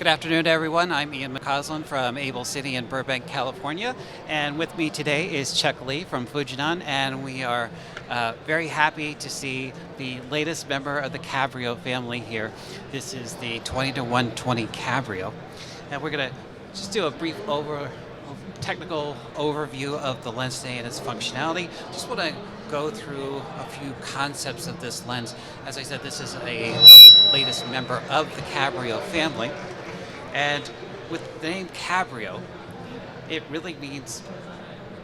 Good afternoon, everyone. I'm Ian McCausland from AbelCine in Burbank, California, and with me today is Chuck Lee from Fujinon, and we are very happy to see the latest member of the Cabrio family here. This is the 20-120 Cabrio, and we're going to just do a brief technical overview of the lens today and its functionality. Just want to go through a few concepts of this lens. As I said, this is the latest member of the Cabrio family. And with the name Cabrio, it really means,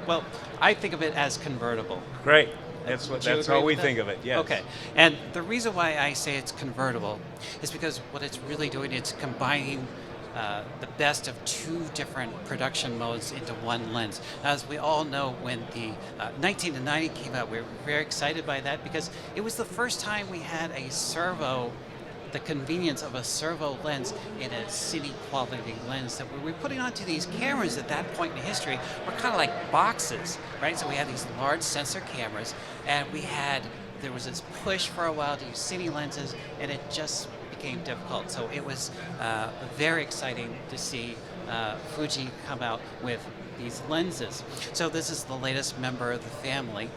well, I think of it as convertible. Great. That's how we think of it, yes. Okay. And the reason why I say it's convertible is because what it's really doing, it's combining the best of two different production modes into one lens. As we all know, when the 1990 came out, we were very excited by that because it was the first time we had the convenience of a servo lens in a cine quality lens that we were putting onto these cameras at that point in history were kind of like boxes, right? So we had these large sensor cameras, and there was this push for a while to use cine lenses, and it just became difficult. So it was very exciting to see Fuji come out with these lenses. So this is the latest member of the family.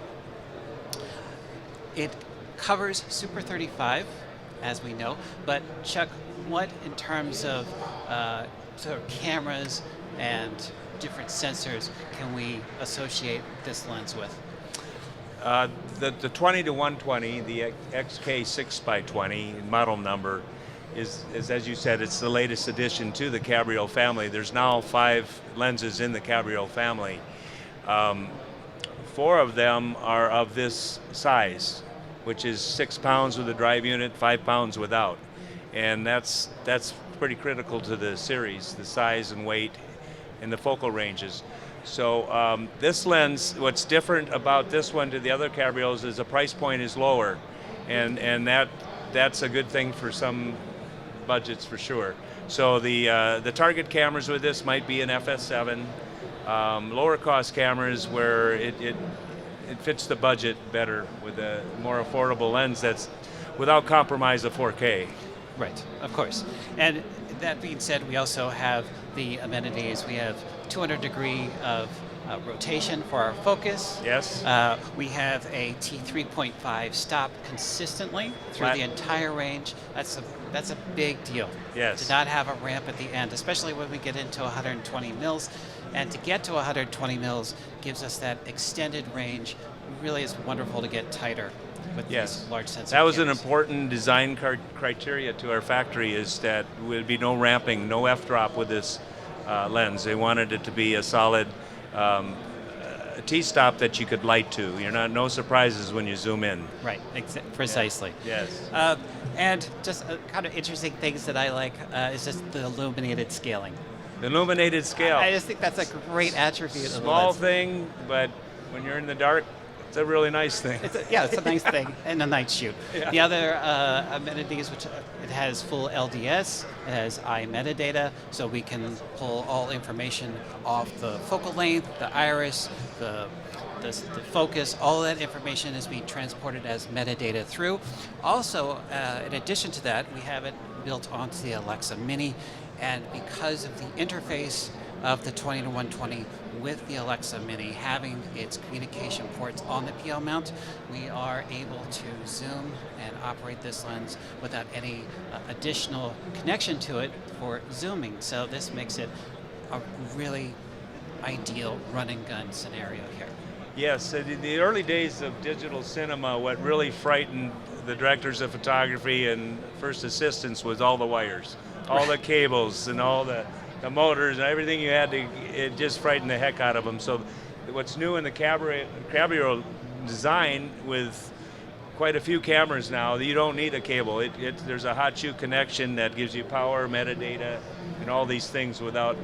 It covers Super 35, as we know, but Chuck, what in terms of sort of cameras and different sensors can we associate this lens with? The 20-120, the XK6X20 model number is, as you said, it's the latest addition to the Cabrio family. There's now 5 lenses in the Cabrio family. 4 of them are of this size, which is 6 pounds with a drive unit, 5 pounds without. And that's pretty critical to the series, the size and weight and the focal ranges. So this lens, what's different about this one to the other Cabrios is the price point is lower. And that's a good thing for some budgets for sure. So the target cameras with this might be an FS7, lower cost cameras where it fits the budget better with a more affordable lens that's without compromise of 4K. Right, of course. And that being said, we also have the amenities. We have 200 degree of rotation for our focus. Yes. We have a T3.5 stop consistently through the entire range. That's a big deal. Yes. To not have a ramp at the end, especially when we get into 120 mils. And to get to 120 mils gives us that extended range. It really is wonderful to get tighter with these large sensor That was cameras. an important design criteria to our factory, is that there would be no ramping, no F-drop with this lens. They wanted it to be a solid T-stop that you could light to. No surprises when you zoom in. Right, precisely. Yes. And just kind of interesting things that I like is just the illuminated scaling. The illuminated scale. I just think that's a great attribute of the Small lens. thing, but when you're in the dark, it's a really nice thing. It's a nice thing in a night shoot. Yeah. The other amenities, which it has full LDS, it has eye metadata, so we can pull all information off the focal length, the iris, the focus. All that information is being transported as metadata through. Also, in addition to that, we have it built onto the Alexa Mini, and because of the interface of the 20-120 with the Alexa Mini having its communication ports on the PL mount, we are able to zoom and operate this lens without any additional connection to it for zooming. So this makes it a really ideal run and gun scenario here. Yes, in the early days of digital cinema, what really frightened the directors of photography and first assistants was all the wires, all the cables and all the motors and everything you had to, it just frightened the heck out of them. So what's new in the Cabrio design, with quite a few cameras now, you don't need a cable. There's a hot shoe connection that gives you power, metadata, and all these things without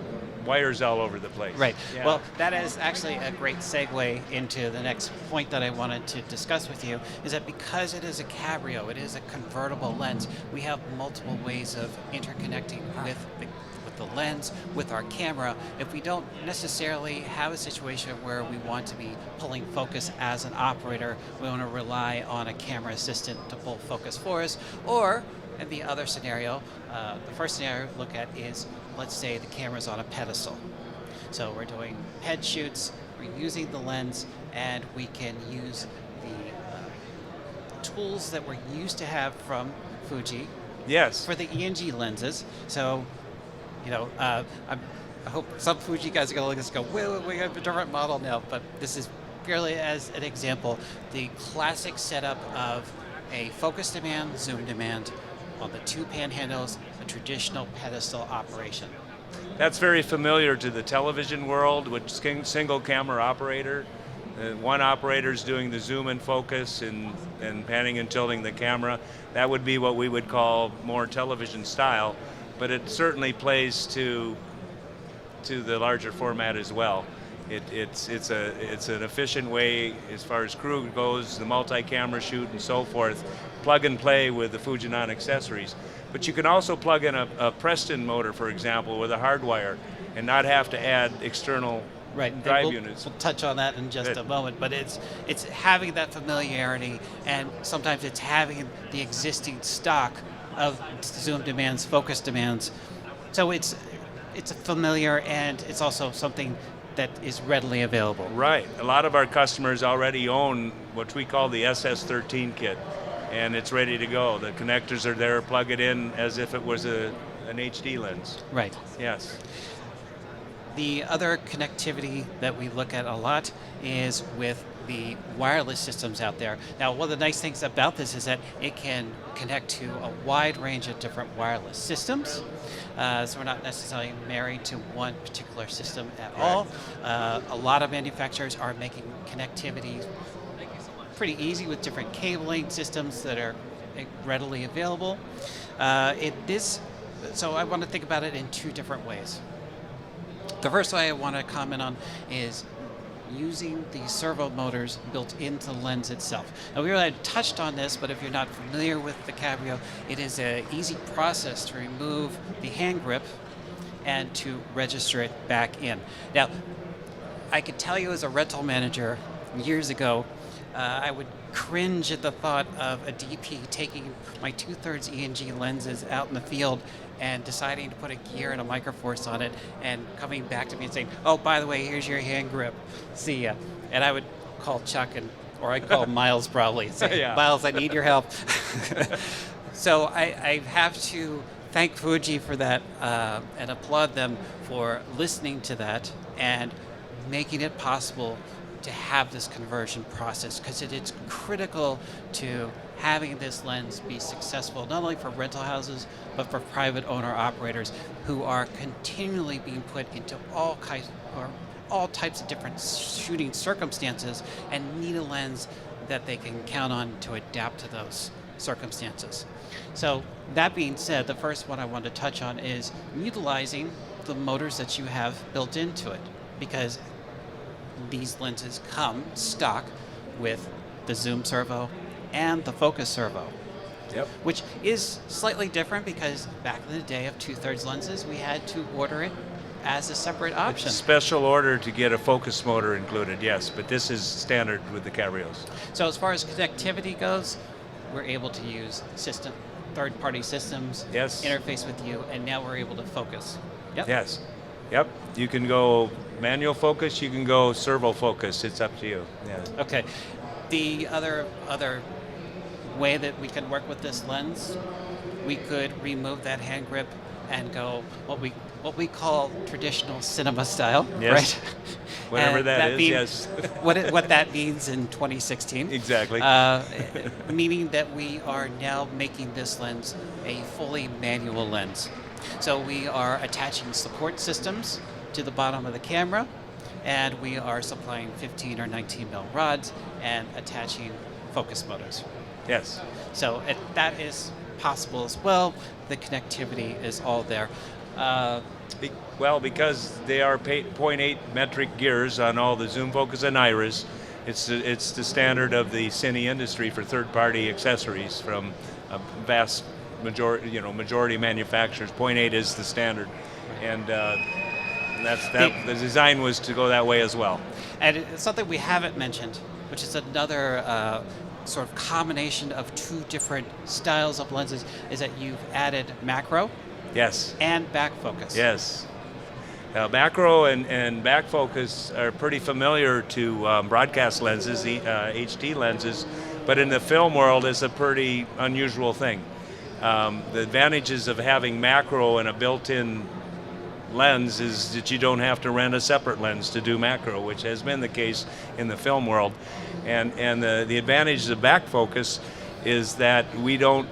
wires all over the place. Right. Yeah. Well, that is actually a great segue into the next point that I wanted to discuss with you, is that because it is a Cabrio, it is a convertible lens, we have multiple ways of interconnecting with the lens, with our camera. If we don't necessarily have a situation where we want to be pulling focus as an operator, we want to rely on a camera assistant to pull focus for us, or And the other scenario, the first scenario we look at is, let's say the camera's on a pedestal. So we're doing head shoots, we're using the lens, and we can use the tools that we're used to have from Fuji Yes. for the ENG lenses. So, I hope some Fuji guys are going to look at this and go, wait, we have a different model now, but this is purely as an example, the classic setup of a focus demand, zoom demand on the two panhandles, a traditional pedestal operation. That's very familiar to the television world, which single camera operator. One operator is doing the zoom and focus and panning and tilting the camera. That would be what we would call more television style, but it certainly plays to the larger format as well. It's an efficient way as far as crew goes, the multi-camera shoot and so forth, plug and play with the Fujinon accessories. But you can also plug in a Preston motor, for example, with a hardwire and not have to add external drive units. We'll touch on that in just a moment, but it's having that familiarity, and sometimes it's having the existing stock of zoom demands, focus demands. So it's familiar, and it's also something that is readily available. Right. A lot of our customers already own what we call the SS13 kit, and it's ready to go. The connectors are there, plug it in as if it was an HD lens. Right. Yes. The other connectivity that we look at a lot is with the wireless systems out there. Now, one of the nice things about this is that it can connect to a wide range of different wireless systems. So we're not necessarily married to one particular system at all. A lot of manufacturers are making connectivity pretty easy with different cabling systems that are readily available. So I want to think about it in two different ways. The first way I want to comment on is using the servo motors built into the lens itself. Now, we already touched on this, but if you're not familiar with the Cabrio, it is an easy process to remove the hand grip and to register it back in. Now, I could tell you as a rental manager years ago, I would cringe at the thought of a DP taking my 2/3 ENG lenses out in the field and deciding to put a gear and a microforce on it and coming back to me and saying, oh, by the way, here's your hand grip. See ya. And I would call Chuck, or I'd call Miles probably and say, Miles, I need your help. So I have to thank Fuji for that and applaud them for listening to that and making it possible to have this conversion process, because it's critical to having this lens be successful, not only for rental houses, but for private owner operators who are continually being put into all types of different shooting circumstances and need a lens that they can count on to adapt to those circumstances. So that being said, the first one I want to touch on is utilizing the motors that you have built into it, because these lenses come stock with the zoom servo and the focus servo. Yep. Which is slightly different because back in the day of 2/3 lenses, we had to order it as a separate option. It's a special order to get a focus motor included, yes, but this is standard with the Cabrios. So as far as connectivity goes, we're able to use third-party systems, interface with you, and now we're able to focus. Yep. Yes. Yep. You can go manual focus, you can go servo focus. It's up to you. Yeah. Okay. The other way that we can work with this lens, we could remove that hand grip and go what we call traditional cinema style, yes. right? Whatever that is, yes. what that means in 2016. Exactly. Meaning that we are now making this lens a fully manual lens. So we are attaching support systems to the bottom of the camera, and we are supplying 15 or 19 mil rods and attaching focus motors. Yes. So that is possible as well. The connectivity is all there. Well, because they are 0.8 metric gears on all the zoom focus and iris, it's the standard of the cine industry for third-party accessories from a vast majority manufacturers. 0.8 is the standard, and the design was to go that way as well. And it's something we haven't mentioned, which is another sort of combination of two different styles of lenses is that you've added macro Yes. and back focus. Yes. Macro and back focus are pretty familiar to broadcast lenses, HD lenses, but in the film world it's a pretty unusual thing. The advantages of having macro and a built-in lens is that you don't have to rent a separate lens to do macro, which has been the case in the film world. And the advantage of back focus is that we don't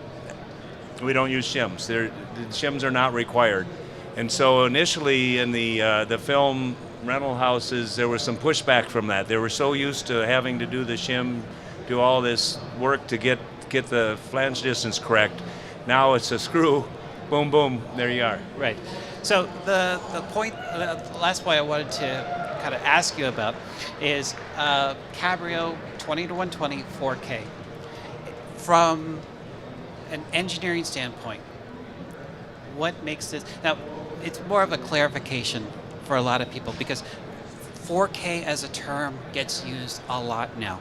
use shims. The shims are not required. And so initially in the film rental houses, there was some pushback from that. They were so used to having to do the shim, do all this work to get the flange distance correct. Now it's a screw, boom, boom, there you are. Right. So the last point I wanted to kind of ask you about is Cabrio 20-120 4K. From an engineering standpoint, what makes this, now it's more of a clarification for a lot of people because 4K as a term gets used a lot now.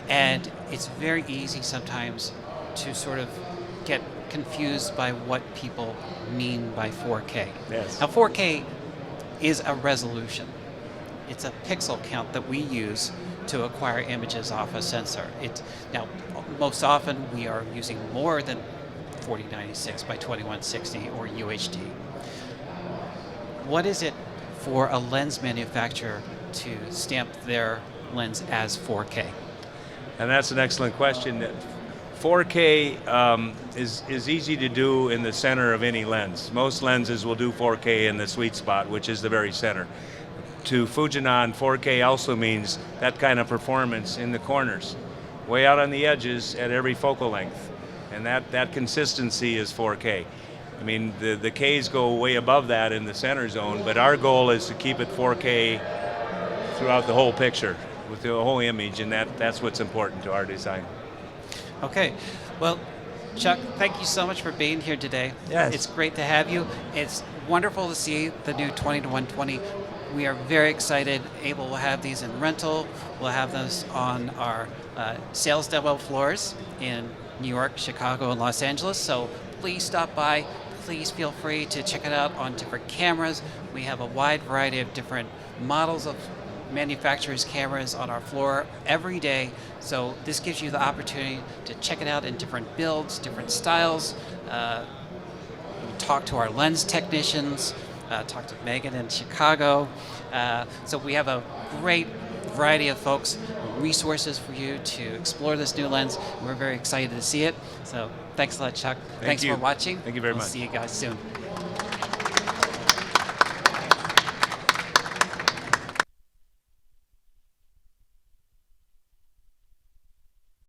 And it's very easy sometimes to sort of get confused by what people mean by 4K. Yes. Now 4K is a resolution. It's a pixel count that we use to acquire images off a sensor. Now, most often we are using more than 4096 by 2160 or UHD. What is it for a lens manufacturer to stamp their lens as 4K? And that's an excellent question. 4K is easy to do in the center of any lens. Most lenses will do 4K in the sweet spot, which is the very center. To Fujinon, 4K also means that kind of performance in the corners, way out on the edges at every focal length. And that consistency is 4K. I mean, the Ks go way above that in the center zone, but our goal is to keep it 4K throughout the whole picture, with the whole image, and that's what's important to our design. Okay, well, Chuck, thank you so much for being here today. Yes. It's great to have you. It's wonderful to see the new 20-120. We are very excited. Abel will have these in rental. We'll have those on our sales demo floors in New York, Chicago, and Los Angeles. So please stop by. Please feel free to check it out on different cameras. We have a wide variety of different models of manufacturers' cameras on our floor every day. So this gives you the opportunity to check it out in different builds, different styles. Talk to our lens technicians. Talk to Megan in Chicago. So we have a great variety of folks, resources for you to explore this new lens. We're very excited to see it. So thanks a lot, Chuck. Thanks you. for watching. Thank you very We'll much. see you guys soon.